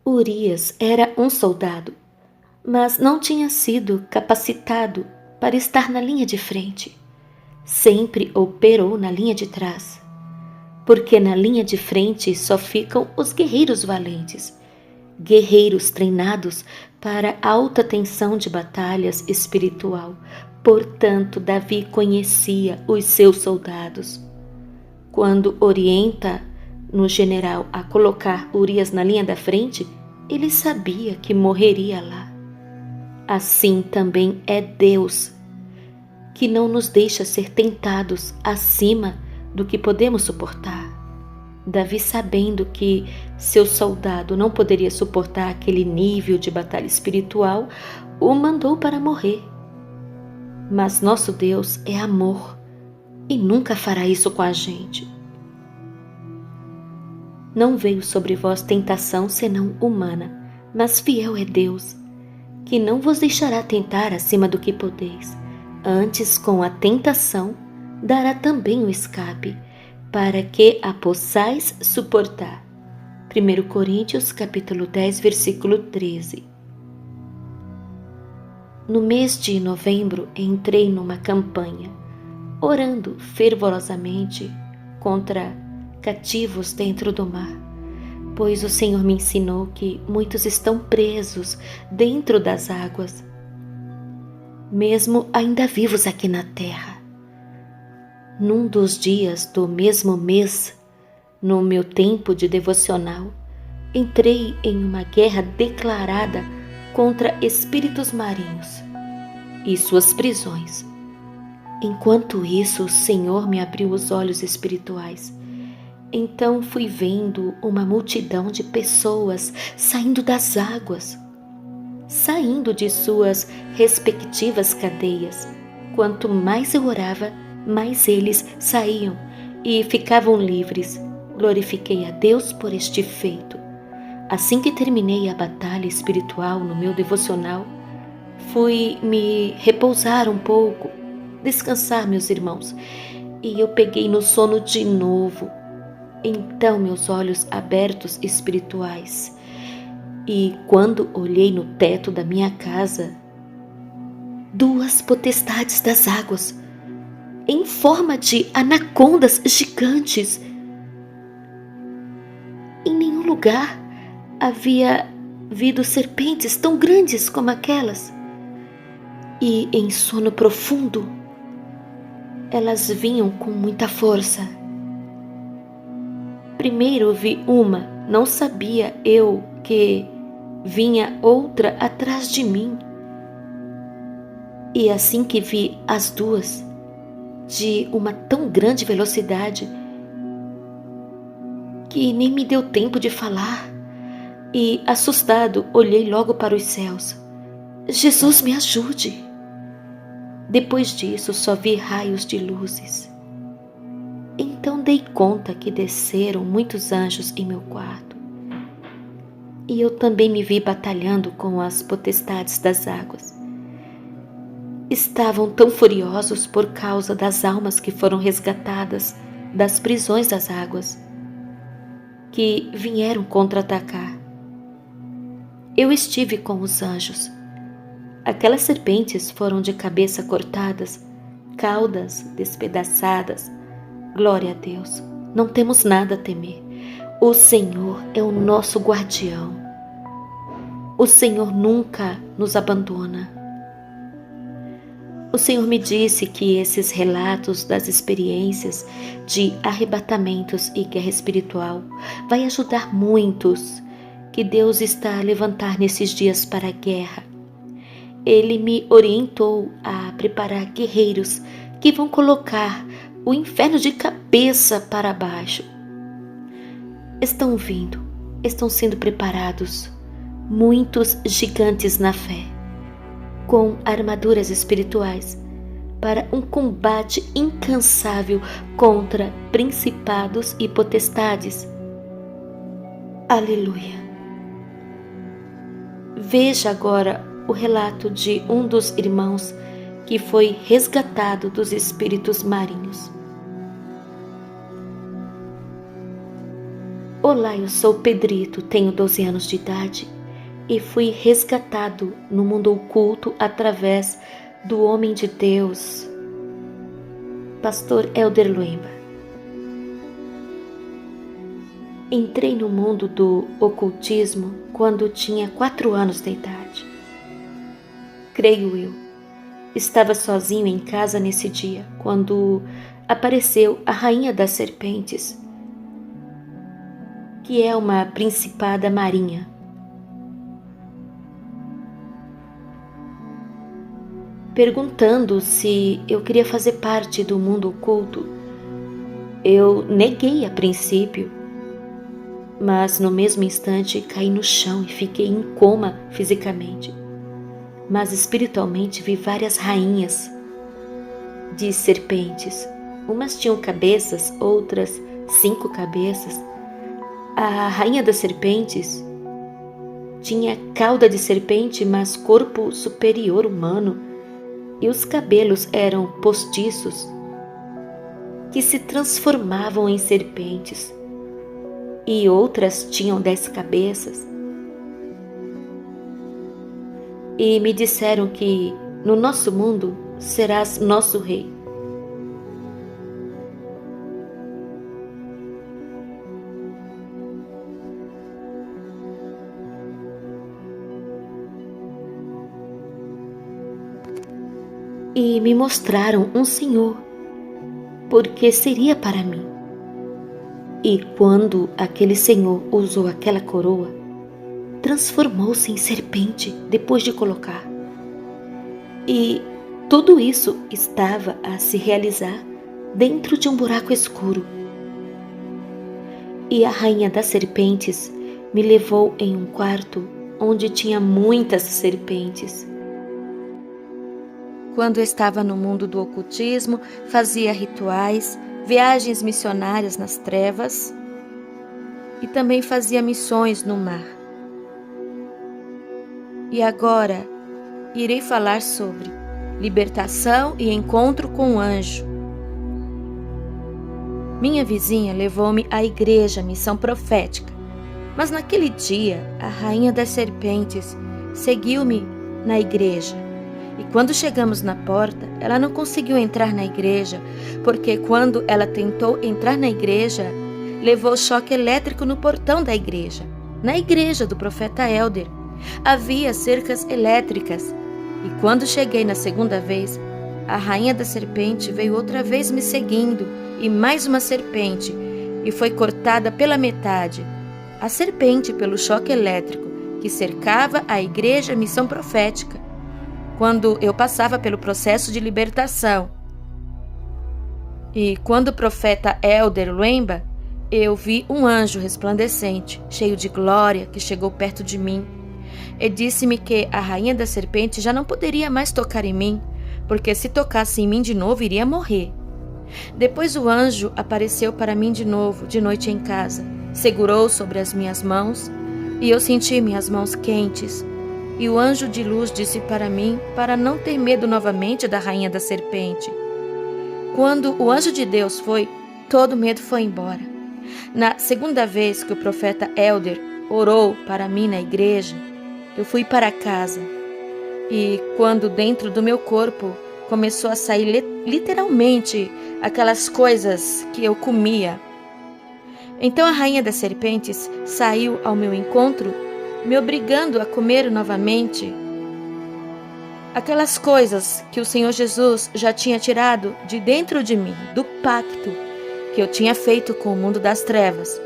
Urias era um soldado, mas não tinha sido capacitado para estar na linha de frente. Sempre operou na linha de trás, porque na linha de frente só ficam os guerreiros valentes, guerreiros treinados para alta tensão de batalhas espiritual. Portanto, Davi conhecia os seus soldados. Quando orienta no general a colocar Urias na linha da frente, ele sabia que morreria lá. Assim também é Deus, que não nos deixa ser tentados acima do que podemos suportar. Davi, sabendo que seu soldado não poderia suportar aquele nível de batalha espiritual, o mandou para morrer. Mas nosso Deus é amor e nunca fará isso com a gente. Não veio sobre vós tentação senão humana, mas fiel é Deus, que não vos deixará tentar acima do que podeis. Antes, com a tentação, dará também o escape, para que a possais suportar. 1 Coríntios capítulo 10, versículo 13. No mês de novembro, entrei numa campanha, orando fervorosamente contra cativos dentro do mar, pois o Senhor me ensinou que muitos estão presos dentro das águas, mesmo ainda vivos aqui na terra. Num dos dias do mesmo mês, no meu tempo de devocional, entrei em uma guerra declarada contra espíritos marinhos e suas prisões. Enquanto isso, o Senhor me abriu os olhos espirituais. Então fui vendo uma multidão de pessoas saindo das águas, saindo de suas respectivas cadeias. Quanto mais eu orava, mais eles saíam e ficavam livres. Glorifiquei a Deus por este feito. Assim que terminei a batalha espiritual no meu devocional, fui me repousar um pouco, descansar, meus irmãos, e eu peguei no sono de novo. Então meus olhos abertos espirituais, e quando olhei no teto da minha casa, duas potestades das águas, em forma de anacondas gigantes. Em nenhum lugar havia visto serpentes tão grandes como aquelas. E em sono profundo, elas vinham com muita força. Primeiro vi uma, não sabia eu que vinha outra atrás de mim. E assim que vi as duas, de uma tão grande velocidade, que nem me deu tempo de falar, e assustado olhei logo para os céus. Jesus, me ajude! Depois disso só vi raios de luzes. Então dei conta que desceram muitos anjos em meu quarto. E eu também me vi batalhando com as potestades das águas. Estavam tão furiosos por causa das almas que foram resgatadas das prisões das águas, que vieram contra-atacar. Eu estive com os anjos. Aquelas serpentes foram de cabeça cortadas, caudas despedaçadas. Glória a Deus, não temos nada a temer. O Senhor é o nosso guardião. O Senhor nunca nos abandona. O Senhor me disse que esses relatos das experiências de arrebatamentos e guerra espiritual vai ajudar muitos que Deus está a levantar nesses dias para a guerra. Ele me orientou a preparar guerreiros que vão colocar o inferno de cabeça para baixo. Estão vindo, estão sendo preparados muitos gigantes na fé, com armaduras espirituais, para um combate incansável contra principados e potestades. Aleluia! Veja agora o relato de um dos irmãos que foi resgatado dos espíritos marinhos. Olá, eu sou Pedrito, tenho 12 anos de idade e fui resgatado no mundo oculto através do homem de Deus, Pastor Elder Luemba. Entrei no mundo do ocultismo quando tinha 4 anos de idade. Creio eu, estava sozinho em casa nesse dia, quando apareceu a Rainha das Serpentes, que é uma principada marinha. Perguntando se eu queria fazer parte do mundo oculto. Eu neguei a princípio, mas no mesmo instante caí no chão e fiquei em coma fisicamente. Mas espiritualmente vi várias rainhas de serpentes. Umas tinham cabeças, outras 5 cabeças. A rainha das serpentes tinha cauda de serpente, mas corpo superior humano, e os cabelos eram postiços que se transformavam em serpentes, e outras tinham 10 cabeças. E me disseram que no nosso mundo serás nosso rei. E me mostraram um senhor, porque seria para mim. E quando aquele senhor usou aquela coroa, transformou-se em serpente depois de colocar. E tudo isso estava a se realizar dentro de um buraco escuro. E a rainha das serpentes me levou em um quarto onde tinha muitas serpentes. Quando eu estava no mundo do ocultismo, fazia rituais, viagens missionárias nas trevas e também fazia missões no mar. E agora irei falar sobre libertação e encontro com o anjo. Minha vizinha levou-me à igreja Missão Profética, mas naquele dia a rainha das serpentes seguiu-me na igreja. E quando chegamos na porta, ela não conseguiu entrar na igreja, porque quando ela tentou entrar na igreja, levou choque elétrico no portão da igreja. Na igreja do profeta Elder, havia cercas elétricas. E quando cheguei na segunda vez, a rainha da serpente veio outra vez me seguindo, e mais uma serpente, e foi cortada pela metade. A serpente pelo choque elétrico que cercava a igreja Missão Profética. Quando eu passava pelo processo de libertação. E quando o profeta Elder Luemba, eu vi um anjo resplandecente, cheio de glória, que chegou perto de mim. E disse-me que a rainha da serpente já não poderia mais tocar em mim, porque se tocasse em mim de novo, iria morrer. Depois o anjo apareceu para mim de novo, de noite em casa, segurou sobre as minhas mãos, e eu senti minhas mãos quentes. E o anjo de luz disse para mim para não ter medo novamente da rainha da serpente. Quando o anjo de Deus foi, todo medo foi embora. Na segunda vez que o profeta Elder orou para mim na igreja, eu fui para casa. E quando dentro do meu corpo começou a sair literalmente aquelas coisas que eu comia. Então a rainha das serpentes saiu ao meu encontro, me obrigando a comer novamente aquelas coisas que o Senhor Jesus já tinha tirado de dentro de mim, do pacto que eu tinha feito com o mundo das trevas.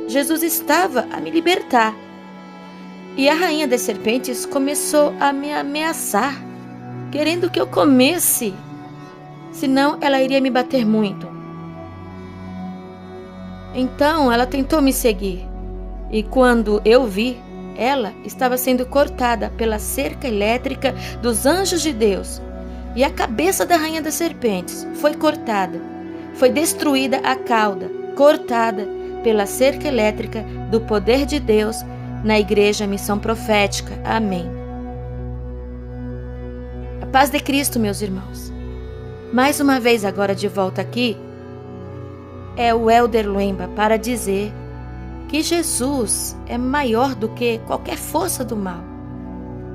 Jesus estava a me libertar. E a rainha das serpentes começou a me ameaçar, querendo que eu comesse, senão ela iria me bater muito. Então ela tentou me seguir, e quando eu vi, ela estava sendo cortada pela cerca elétrica dos anjos de Deus, e a cabeça da rainha das serpentes foi cortada, foi destruída a cauda, cortada pela cerca elétrica do poder de Deus na igreja Missão Profética. Amém. A paz de Cristo, meus irmãos. Mais uma vez agora de volta aqui, é o Elder Luemba para dizer que Jesus é maior do que qualquer força do mal.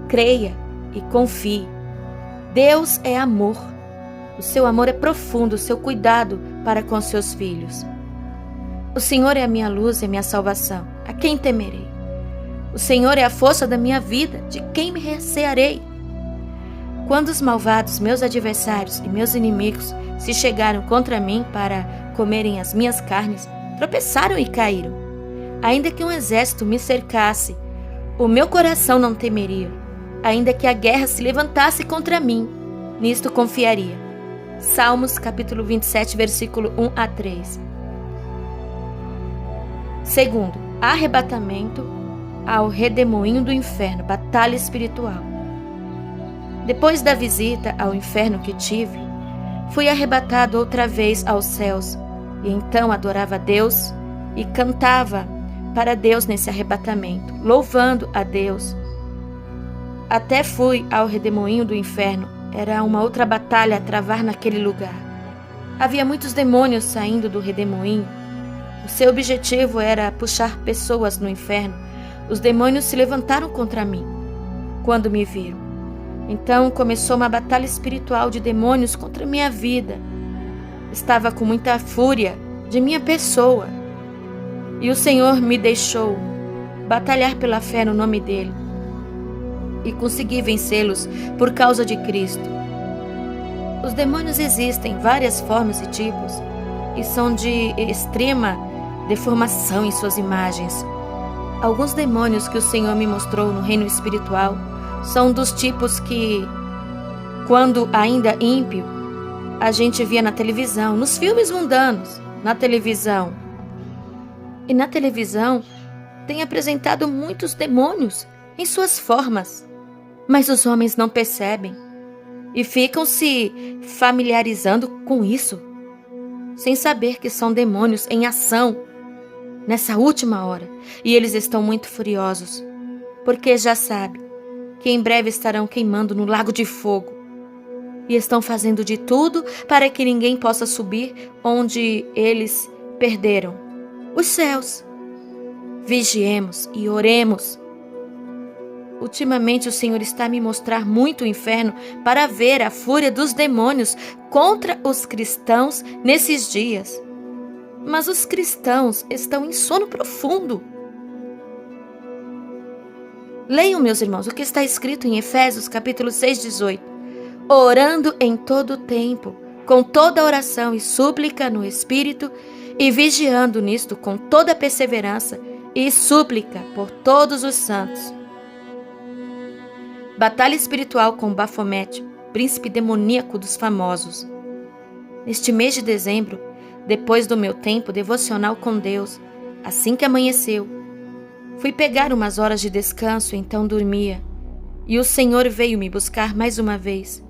Creia e confie. Deus é amor. O seu amor é profundo, o seu cuidado para com seus filhos. O Senhor é a minha luz e a minha salvação. A quem temerei? O Senhor é a força da minha vida. De quem me recearei? Quando os malvados, meus adversários e meus inimigos se chegaram contra mim para comerem as minhas carnes, tropeçaram e caíram. Ainda que um exército me cercasse, o meu coração não temeria. Ainda que a guerra se levantasse contra mim, nisto confiaria. Salmos capítulo 27, versículo 1 a 3. Segundo, arrebatamento ao redemoinho do inferno, batalha espiritual. Depois da visita ao inferno que tive, fui arrebatado outra vez aos céus, e então adorava a Deus e cantava para Deus nesse arrebatamento, louvando a Deus. Até fui ao redemoinho do inferno. Era uma outra batalha a travar naquele lugar. Havia muitos demônios saindo do redemoinho. O seu objetivo era puxar pessoas no inferno. Os demônios se levantaram contra mim quando me viram. Então começou uma batalha espiritual de demônios contra minha vida. Estava com muita fúria de minha pessoa. E o Senhor me deixou batalhar pela fé no nome dele. E consegui vencê-los por causa de Cristo. Os demônios existem, várias formas e tipos, e são de extrema deformação em suas imagens. Alguns demônios que o Senhor me mostrou no reino espiritual são dos tipos que, quando ainda ímpio, a gente via na televisão, nos filmes mundanos, na televisão. E na televisão tem apresentado muitos demônios em suas formas. Mas os homens não percebem e ficam se familiarizando com isso, sem saber que são demônios em ação nessa última hora. E eles estão muito furiosos, porque já sabem que em breve estarão queimando no lago de fogo. E estão fazendo de tudo para que ninguém possa subir onde eles perderam os céus. Vigiemos e oremos. Ultimamente o Senhor está a me mostrar muito o inferno para ver a fúria dos demônios contra os cristãos nesses dias. Mas os cristãos estão em sono profundo. Leiam, meus irmãos, o que está escrito em Efésios capítulo 6, 18. Orando em todo o tempo, com toda oração e súplica no Espírito, e vigiando nisto com toda perseverança e súplica por todos os santos. Batalha espiritual com Bafomete, príncipe demoníaco dos famosos. Neste mês de dezembro, depois do meu tempo devocional com Deus, assim que amanheceu, fui pegar umas horas de descanso, então dormia. E o Senhor veio me buscar mais uma vez,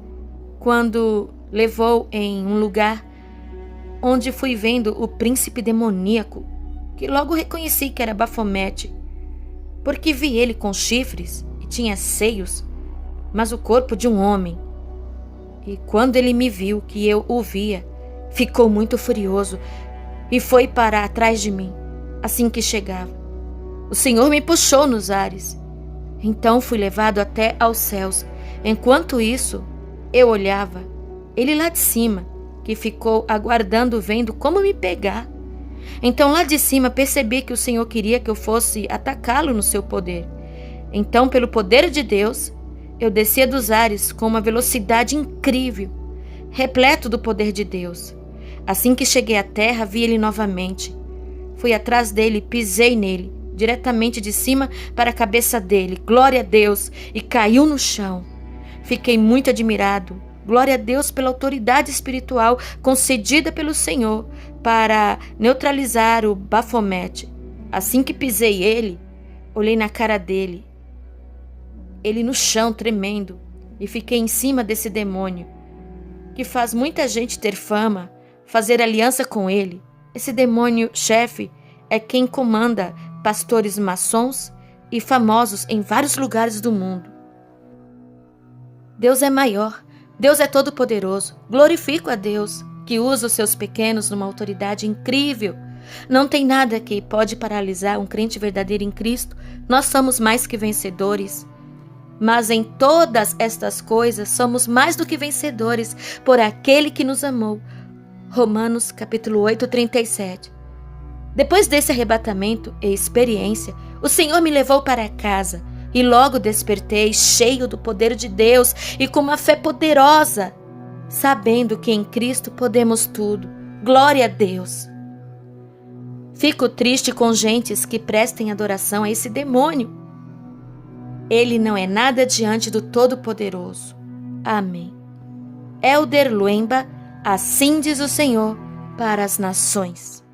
quando levou em um lugar onde fui vendo o príncipe demoníaco, que logo reconheci que era Bafomete, porque vi ele com chifres e tinha seios, mas o corpo de um homem. E quando ele me viu que eu o via, ficou muito furioso e foi para atrás de mim, assim que chegava. O Senhor me puxou nos ares. Então fui levado até aos céus. Enquanto isso, eu olhava, ele lá de cima, que ficou aguardando, vendo como me pegar. Então lá de cima percebi que o Senhor queria que eu fosse atacá-lo no seu poder. Então, pelo poder de Deus, eu descia dos ares com uma velocidade incrível, repleto do poder de Deus. Assim que cheguei à terra, vi ele novamente. Fui atrás dele e pisei nele, diretamente de cima para a cabeça dele. Glória a Deus! E caiu no chão. Fiquei muito admirado. Glória a Deus pela autoridade espiritual concedida pelo Senhor para neutralizar o Bafomete. Assim que pisei ele, olhei na cara dele. Ele no chão, tremendo, e fiquei em cima desse demônio, que faz muita gente ter fama, fazer aliança com ele. Esse demônio chefe é quem comanda pastores maçons e famosos em vários lugares do mundo. Deus é maior, Deus é todo-poderoso. Glorifico a Deus, que usa os seus pequenos numa autoridade incrível Não tem nada que pode paralisar um crente verdadeiro em Cristo. Nós somos mais que vencedores. Mas em todas estas coisas somos mais do que vencedores por aquele que nos amou. Romanos capítulo 8, 37. Depois desse arrebatamento e experiência, o Senhor me levou para casa e logo despertei cheio do poder de Deus e com uma fé poderosa, sabendo que em Cristo podemos tudo. Glória a Deus! Fico triste com gentes que prestem adoração a esse demônio. Ele não é nada diante do Todo-Poderoso. Amém. Elder Luemba, assim diz o Senhor para as nações.